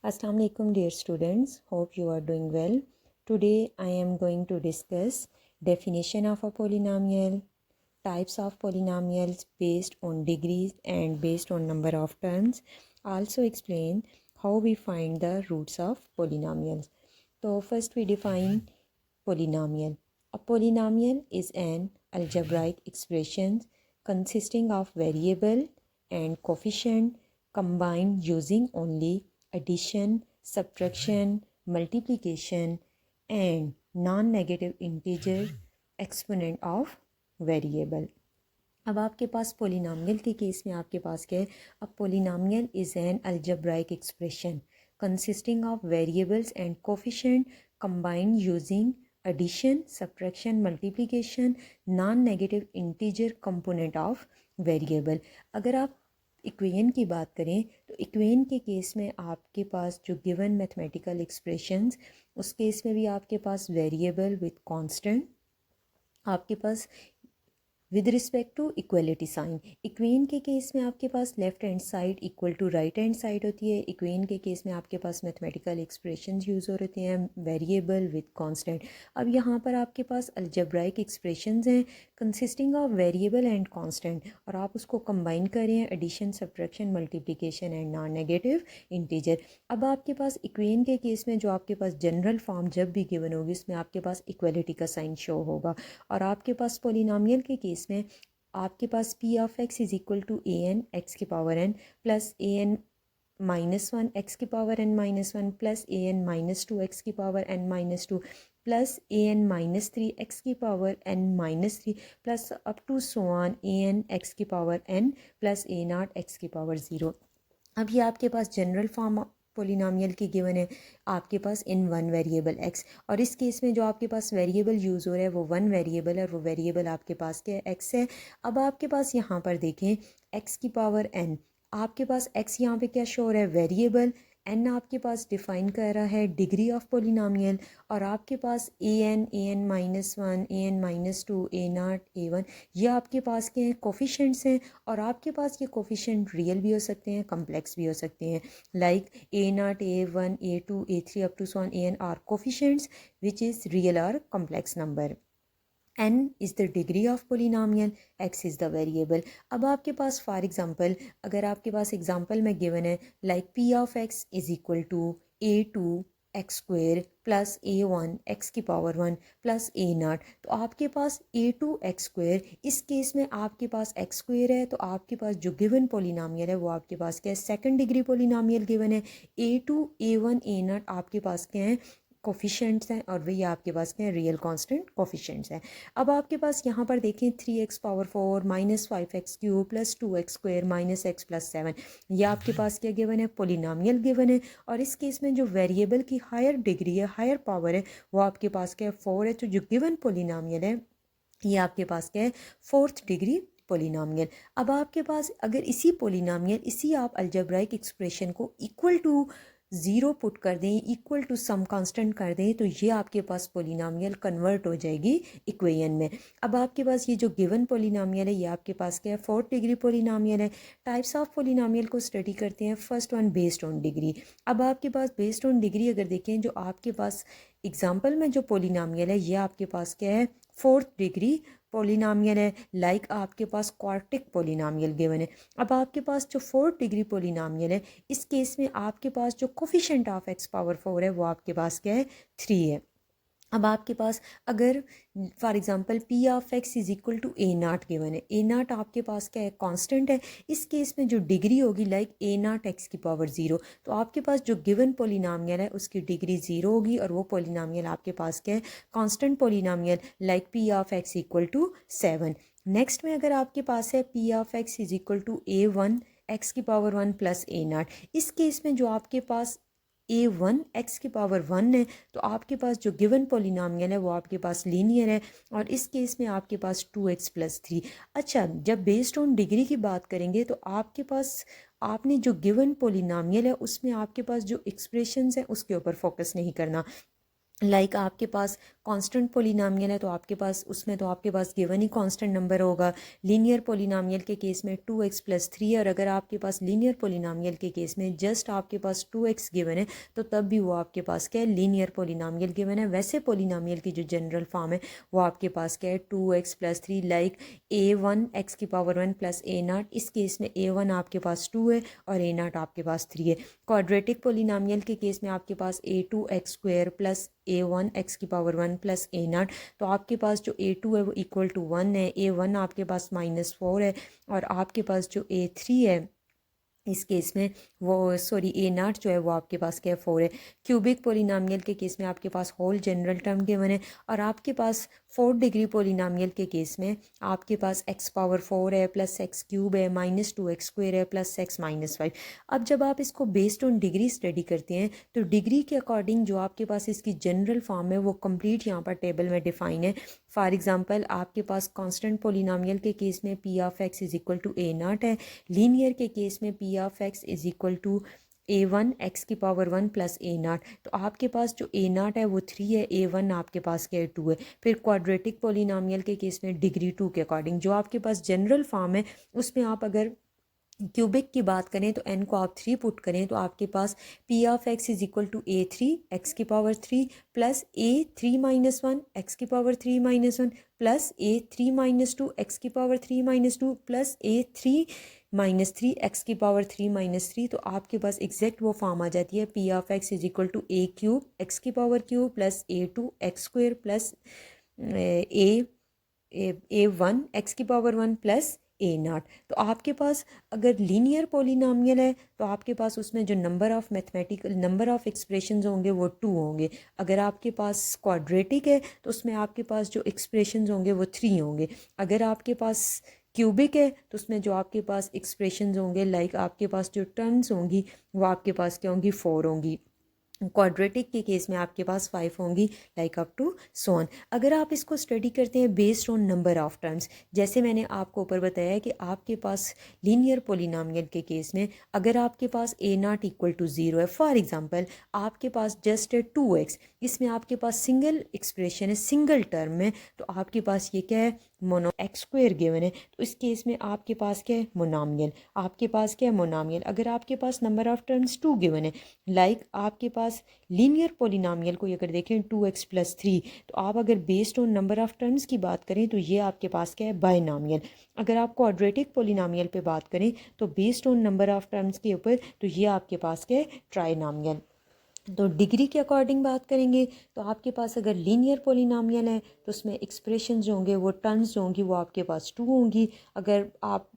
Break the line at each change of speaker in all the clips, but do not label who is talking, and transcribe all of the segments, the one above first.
Assalamu alaikum dear students, hope you are doing well. Today I am going to discuss definition of a polynomial, types of polynomials based on degrees and based on number of terms. Also explain how we find the roots of polynomials. So first we define polynomial. A polynomial is an algebraic expression consisting of variable and coefficient combined using only addition, subtraction, multiplication and non-negative integer exponent of variable. अब आपके पास polynomial के case में आपके पास क्या है? A polynomial is an algebraic expression consisting of variables and coefficient combined using addition, subtraction, multiplication, non-negative integer component of variable. अगर आप इक्वेशन की बात करें तो इक्वेशन के केस में आपके पास जो गिवन मैथमेटिकल एक्सप्रेशंस उस केस में भी आपके पास वेरिएबल विद कांस्टेंट, आपके पास with respect to equality sign. Equation के केस में आपके पास left hand side equal to right hand side होती है. इक्वेशन के केस में आपके पास मैथमेटिकल एक्सप्रेशंस यूज़ हो रहे हैं वेरिएबल विद कांस्टेंट. अब यहाँ पर आपके पास अलजेब्राइक एक्सप्रेशंस हैं consisting of variable and constant और आप उसको कंबाइन कर रहे हैं addition, subtraction, multiplication and non negative integer. अब आपके पास इक्वेशन के केस में जो आपके पास जनरल फॉर्म जब भी गिवन होगी उसमें आपके पास इक्वलिटी का साइन शो होगा. और आपके पास पोलिनोमियल के केस में आपके पास P of X is equal to A N X की power N plus A N -1 X की power N -1 plus A N -2 X की power N -2 plus A N -3 X की power N -3 plus up to so on A N X की power N plus A not x की power 0. अब ये आपके पास general form polynomial की given है आपके पास इन वन वेरिएबल एक्स. और इस केस में जो आपके पास वेरिएबल यूज़ हो रहा है वो वन वेरिएबल है और वो वेरिएबल आपके पास क्या है? एक्स है. अब आपके पास यहाँ पर देखें एक्स की पावर एन, आपके पास एक्स यहाँ पे क्या शो हो रहा है? वेरिएबल. एन आपके पास डिफाइन कर रहा है डिग्री ऑफ पोलिनोमियल और आपके पास A N -1 A N -2 A naught A one ये आपके पास के हैं कोफिशेंट्स हैं. और आपके पास ये कोफिशेंट रियल भी हो सकते हैं, कम्प्लेक्स भी हो सकते हैं. Like A naught, A one, A two, A three up to so on A N are coefficients which is real और complex number. n is the degree of polynomial, x is the variable. अब आपके पास for example अगर आपके पास example में given है like p of x is equal to a2 X square plus a1 X की power 1 plus a naught. तो आपके पास a2 एक्स स्क्वेयर, इस केस में आपके पास एक्स स्क्वेयर है तो आपके पास जो गिवन पोलिनोमियल है वो आपके पास क्या है? सेकंड डिग्री पोलिनोमियल गिवन है. a2 a1 a नॉट आपके पास क्या है? कोफिशेंट्स हैं और वही आपके पास क्या है? रियल कांस्टेंट कोफिशेंट्स हैं. अब आपके पास यहाँ पर देखें 3x power 4 -5x cube plus 2x square -x plus 7 ये आपके पास क्या गिवन है? पोलिनोमियल गिवन है. और इस केस में जो वेरिएबल की हायर डिग्री है, हायर पावर है वो आपके पास क्या है? 4 है. तो जो गिवन पोलिनोमियल है ये आपके पास क्या है? 4th degree polynomial. अब आपके पास अगर इसी पोलिनोमियल, इसी आप अलजेब्राइक एक्सप्रेशन को इक्वल टू 0 पुट कर दें, इक्वल टू सम कांस्टेंट कर दें तो ये आपके पास पोलिनोमियल कन्वर्ट हो जाएगी इक्वेशन में. अब आपके पास ये जो गिवन पोलिनोमियल है ये आपके पास क्या है? 4th डिग्री पोलिनोमियल है. टाइप्स ऑफ पोलिनोमियल को स्टडी करते हैं. First one based on degree. अब आपके पास बेस्ड ऑन डिग्री अगर देखें जो आपके पास एग्जाम्पल में जो पोलिनोमियल है ये आपके पास क्या है? 4th डिग्री पोलिनोमियल है. लाइक आपके पास क्वार्टिक पोलिनोमियल गिवन है. अब आपके पास जो 4th डिग्री पोलिनोमियल है इस केस में आपके पास जो कोफिशिएंट ऑफ एक्स पावर 4 है वो आपके पास क्या है? 3 है. अब आपके पास अगर for example P of X is equal to A naught given है, ए नॉट आपके पास क्या है? कांस्टेंट है. इस केस में जो डिग्री होगी लाइक ए नॉट एक्स की पावर 0 तो आपके पास जो गिवन पोलिनोमियल है उसकी डिग्री 0 होगी और वो पोलिनोमियल आपके पास क्या है? Constant polynomial like P of X equal to 7. Next में अगर आपके पास है P of X is equal to a1 X की पावर 1 प्लस ए नॉट. इस केस में जो आपके पास a1 एक्स की पावर 1 है तो आपके पास जो गिवन पोलिनोमियल है वो आपके पास लीनियर है और इस केस में आपके पास 2x प्लस 3. अच्छा, जब बेस्ड ऑन डिग्री की बात करेंगे तो आपके पास आपने जो गिवन पोलिनोमियल है उसमें आपके पास जो एक्सप्रेशंस हैं उसके ऊपर फोकस नहीं करना. लाइक आपके पास कांस्टेंट पोलिनोमियल है तो आपके पास उसमें तो आपके पास गिवन ही कांस्टेंट नंबर होगा। लीनियर पोलिनोमियल के केस में 2x+3 और अगर आपके पास लीनियर पोलिनोमियल के केस में जस्ट आपके पास 2x गिवन है तो तब भी वो आपके पास क्या है, लीनियर पोलिनोमियल गिवन है। वैसे पोलिनोमियल की जो जनरल फॉर्म है वो आपके पास क्या है, 2x+3, like a1 x⁻1 + a0। इस केस में a1 आपके पास 2 है और a0 आपके पास 3 है। क्वाड्रेटिक पोलिनोमियल के केस में आपके पास a2x² + a1 x⁻1 + a0। तो आपके पास जो a2 है वो इक्वल टू 1 है, a1 आपके पास -4 है और आपके पास जो a3 है इस केस में वो a0 जो है वो आपके पास क्या है, 4 है। क्यूबिक पोलिनोमियल के केस में आपके पास होल जनरल टर्म गिवन है और आपके पास 4th डिग्री पोलिनोमियल के केस में आपके पास x⁻4 है + x³ है -2x² है + x-5। अब जब आप इसको बेस्ड ऑन डिग्री स्टडी करते हैं तो डिग्री के अकॉर्डिंग जो आपके पास इसकी जनरल फॉर्म है वो कंप्लीट यहाँ पर टेबल में डिफाइन है। फॉर एग्जांपल आपके पास कांस्टेंट पोलिनोमियल के केस में p(x) = a0 है। लीनियर के केस में p(x) = a1 x⁻1 + a0। तो आपके पास जो a0 है वो 3 है, a1 आपके पास क्या है, 2 है। फिर क्वाड्रेटिक पोलिनोमियल के केस में डिग्री 2 के अकॉर्डिंग जो आपके पास जनरल फॉर्म है उसमें आप अगर क्यूबिक की बात करें तो n को आप 3 पुट करें तो आपके पास p(x) = a3 x⁻3 + a3-1 x⁻3-1 + a3-2 x⁻3-2 + a3-3 x⁻3-3। तो आपके पास एग्जैक्ट वो फॉर्म आ जाती है p(x) = a³ x³ + a2 x² + a1 x⁻1 + a0। तो आपके पास अगर लीनियर पोलिनोमियल है तो आपके पास उसमें जो नंबर ऑफ एक्सप्रेशंस होंगे वो 2 होंगे। अगर आपके पास क्वाड्रेटिक है तो उसमें आपके पास जो एक्सप्रेशंस होंगे वो 3 होंगे। अगर आपके पास क्यूबिक है तो उसमें जो आपके पास एक्सप्रेशंस होंगे लाइक आपके पास जो टर्म्स होंगी वो आपके पास क्या होंगी, 4 होंगी। क्वाड्रेटिक के केस में आपके पास 5 होंगी, like up to so on. अगर आप इसको स्टडी करते हैं based on number of terms, जैसे मैंने आपको ऊपर बताया है कि आपके पास लीनियर पोलिनोमियल के केस में अगर आपके पास a0 = 0 है, फॉर एग्जांपल आपके पास जस्ट है 2x, इसमें आपके पास सिंगल एक्सप्रेशन है, सिंगल टर्म में, तो आपके पास ये क्या है, मोनो x² गिवन है। तो इस केस में आपके पास क्या है, मोनोमियल। आपके पास क्या है, मोनोमियल। अगर आपके पास नंबर ऑफ टर्म्स 2 गिवन है, लाइक आपके पास लीनियर पोलिनोमियल को अगर देखें 2x+3, तो आप अगर based on number of terms की बात करें तो ये आपके पास क्या है, बायनोमियल। अगर आप क्वाड्रेटिक पोलिनोमियल पे बात करें तो based on number of terms के ऊपर तो ये आपके पास क्या है, ट्राइनोमियल। तो डिग्री के अकॉर्डिंग बात करेंगे तो आपके पास अगर लीनियर पोलिनोमियल है तो उसमें एक्सप्रेशन जो होंगे वो टर्म्स जो होंगी वो आपके पास 2 होंगी। अगर आप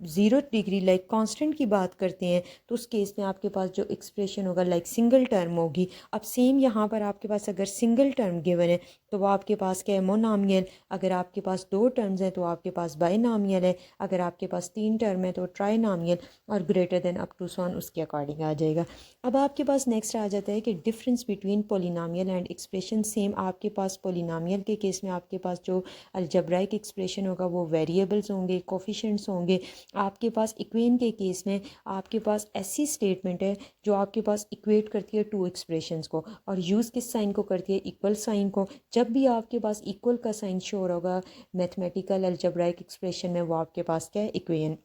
0 डिग्री लाइक कांस्टेंट की बात करते हैं तो उस केस में आपके पास जो एक्सप्रेशन होगा लाइक सिंगल टर्म होगी। अब सेम यहाँ पर आपके पास अगर सिंगल टर्म गिवन है तो वो आपके पास क्या है, मोनोमियल। अगर आपके पास 2 टर्म्स हैं तो आपके पास बायनोमियल है। अगर आपके पास 3 टर्म है तो ट्राइनोमियल और greater than up to so on उसके अकॉर्डिंग आ जाएगा। अब आपके पास नेक्स्ट आ जाता है कि difference between polynomial and expression. Same आपके पास पोलिनोमियल के केस में आपके पास जो अलजेब्राइक एक्सप्रेशन होगा वो वेरिएबल्स होंगे, कोफिशिएंट्स होंगे। आपके पास इक्वेशन के केस में आपके पास ऐसी स्टेटमेंट है जो आपके पास इक्वेट करती है 2 एक्सप्रेशंस को और यूज़ किस साइन को करती है, इक्वल साइन को। जब भी आपके पास इक्वल का साइन शो होगा मैथमेटिकल अलजेब्राइक एक्सप्रेशन में वो आपके पास क्या है, इक्वेशन।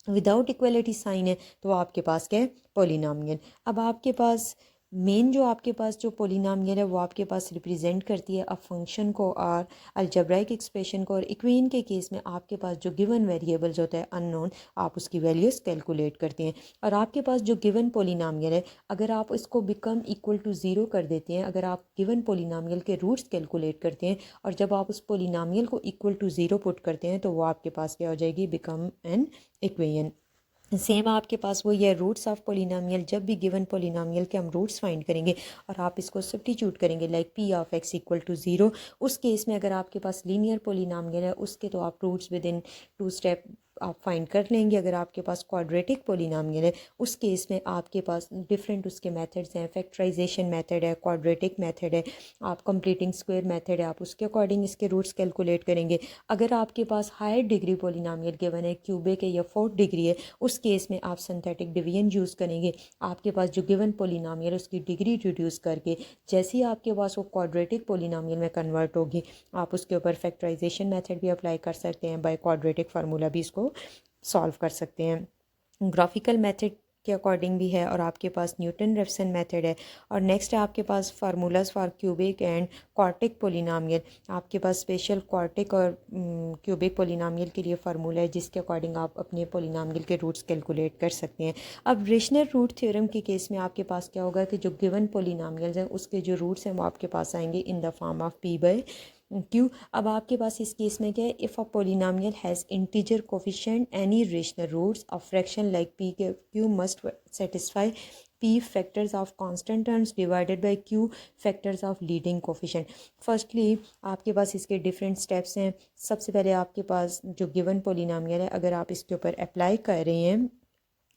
विदाउट इक्वलिटी साइन है तो आपके पास क्या है, पोलिनोमियल। अब आपके पास मेन जो आपके पास जो पोलिनोमियल है वो आपके पास रिप्रेजेंट करती है अ फंक्शन को और अलजेब्राइक एक्सप्रेशन को। और इक्वेशन के केस में आपके पास जो गिवन वेरिएबल्स होता है अननोन, आप उसकी वैल्यूज़ कैलकुलेट करते हैं। और आपके पास जो गिवन पोलिनोमियल है अगर आप इसको बिकम इक्वल टू 0 कर देते हैं, अगर आप गिवन पोलिनोमियल के रूट्स कैलकुलेट करते हैं और जब आप उस पोलिनोमियल को इक्वल टू 0 पुट करते हैं तो वो आपके पास क्या हो जाएगी, बिकम एन इक्वेशन। सेम आपके पास वो ये रूट्स ऑफ पोलिनोमियल, जब भी गिवन पोलिनोमियल के हम रूट्स फाइंड करेंगे और आप इसको सब्स्टिट्यूट करेंगे लाइक p(x) = 0, उस केस में अगर आपके पास लीनियर पोलिनोमियल है उसके तो आप रूट्स विद इन 2 स्टेप आप फाइंड कर लेंगे। अगर आपके पास क्वाड्रेटिक पोलिनोमियल है उस केस में आपके पास डिफरेंट उसके मेथड्स हैं, फैक्टराइजेशन मेथड है, क्वाड्रेटिक मेथड है, आप कंप्लीटिंग स्क्वायर मेथड है, आप उसके अकॉर्डिंग इसके रूट्स कैलकुलेट करेंगे। अगर आपके पास हायर डिग्री पोलिनोमियल गिवन है, क्यूबिक है या फोर्थ डिग्री है, उस केस में आप सिंथेटिक डिवीजन यूज़ करेंगे। आपके पास जो गिवन पोलिनोमियल उसकी डिग्री रिड्यूस करके जैसे ही आपके पास वो क्वाड्रेटिक पोलिनोमियल में कन्वर्ट होगी, आप उसके ऊपर फैक्टराइजेशन मेथड भी अप्लाई कर सकते हैं, बाय क्वाड्रेटिक फार्मूला भी इसको सॉल्व कर सकते हैं। ग्राफिकल मेथड के अकॉर्डिंग भी है, और आपके पास न्यूटन रेफसन मेथड है। और नेक्स्ट है आपके पास formulas for cubic and quartic polynomial. आपके पास स्पेशल क्वार्टिक और क्यूबिक पोलिनोमियल के लिए फार्मूला है जिसके अकॉर्डिंग आप अपने पोलिनोमियल के रूट्स कैलकुलेट कर सकते हैं। अब रेशनल रूट थ्योरम के केस में आपके पास क्या होगा कि जो गिवन पोलिनोमियल्स हैं उसके जो रूट्स हैं वो आपके पास आएंगे in the form of P by Q. अब आपके पास इस केस में क्या है, if a polynomial has integer coefficient any rational roots of fraction like P के Q must satisfy p factors of constant terms divided by q factors of leading coefficient। Firstly आपके पास इसके डिफरेंट स्टेप्स हैं। सबसे पहले आपके पास जो given polynomial है, अगर आप इसके ऊपर अप्लाई कर रहे हैं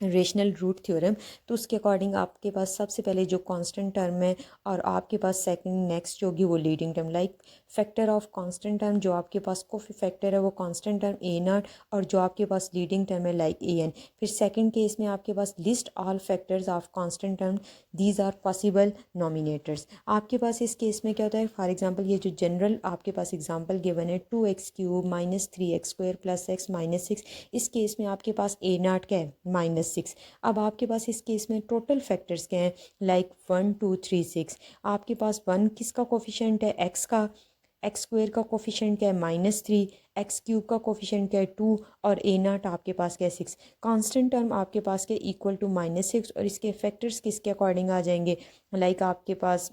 रेशनल रूट थ्योरम, तो उसके अकॉर्डिंग आपके पास सबसे पहले जो कांस्टेंट टर्म है और आपके पास सेकंड नेक्स्ट जो होगी वो leading term, like factor of constant term जो आपके पास कोफी फैक्टर है वो कांस्टेंट टर्म ए नॉट, और जो आपके पास लीडिंग टर्म है लाइक ए एन। फिर सेकंड केस में आपके पास list all factors of constant term, these are possible nominators. आपके पास इस केस में क्या होता है, फॉर एग्जांपल ये जो जनरल आपके पास एग्जांपल गिवन है 2x³ minus 3x² plus x minus 6, इस केस में आपके पास ए नॉट क्या है -6। अब आपके पास इस केस में टोटल फैक्टर्स क्या हैं, लाइक 1 2 3 6। आपके पास 1 किसका कोफिशिएंट है, x का, x² का कोफिशिएंट क्या है -3, x³ का कोफिशिएंट क्या है 2, और ए नॉट आपके पास क्या है 6। कांस्टेंट टर्म आपके पास क्या इक्वल टू -6, और इसके फैक्टर्स किसके अकॉर्डिंग आ जाएंगे, लाइक आपके पास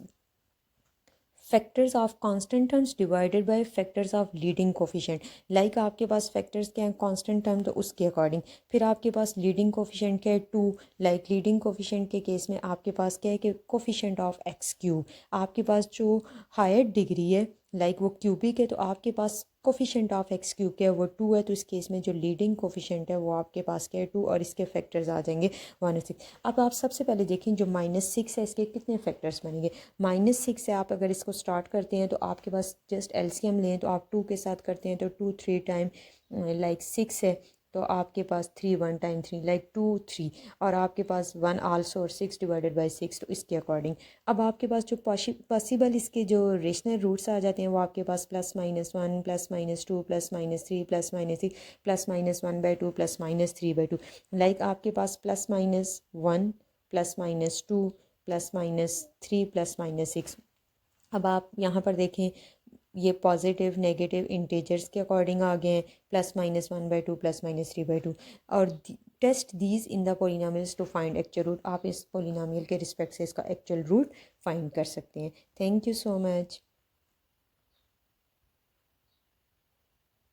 factors of constant terms divided by factors of leading coefficient. Like आपके पास फैक्टर्स क्या हैं कांस्टेंट टर्म, तो उसके अकॉर्डिंग। फिर आपके पास लीडिंग कोफिशिएंट क्या है 2, लाइक लीडिंग कोफिशिएंट के केस में आपके पास क्या है कि कोफिशिएंट ऑफ x³ आपके पास जो हायर डिग्री है लाइक वो क्यूबिक है, तो आपके पास कोफिशिएंट ऑफ x³ क्या है वो 2 है, तो इस केस में जो लीडिंग कोफिशिएंट है वो आपके पास क्या है 2, और इसके फैक्टर्स आ जाएंगे 1 और 6। अब आप सबसे पहले देखें जो -6 है इसके कितने फैक्टर्स बनेंगे। -6 से आप अगर इसको स्टार्ट करते हैं तो आपके पास जस्ट एलसीएम लें तो आप 2 के साथ करते हैं तो 2 3 टाइम लाइक 6 है, तो आपके पास 3 1 टाइम 3 लाइक 2 3, और आपके पास 1 आल्सो, और 6 डिवाइडेड बाय 6, तो इसके अकॉर्डिंग। अब आपके पास जो पॉसिबल इसके जो रेशनल रूट्स आ जाते हैं वो आपके पास +-1 +-2 +-3 +-6 +-1/2 +-3/2, लाइक आपके पास +-1 +-2 +-3 +-6। अब आप यहाँ पर देखें ये पॉजिटिव नेगेटिव इंटीजर्स के अकॉर्डिंग आ गए हैं, +-1/2 +-3/2, और test these in the polynomials to find actual root. आप इस पोलिनोमियल के रिस्पेक्ट से इसका एक्चुअल रूट फाइंड कर सकते हैं। Thank you so much.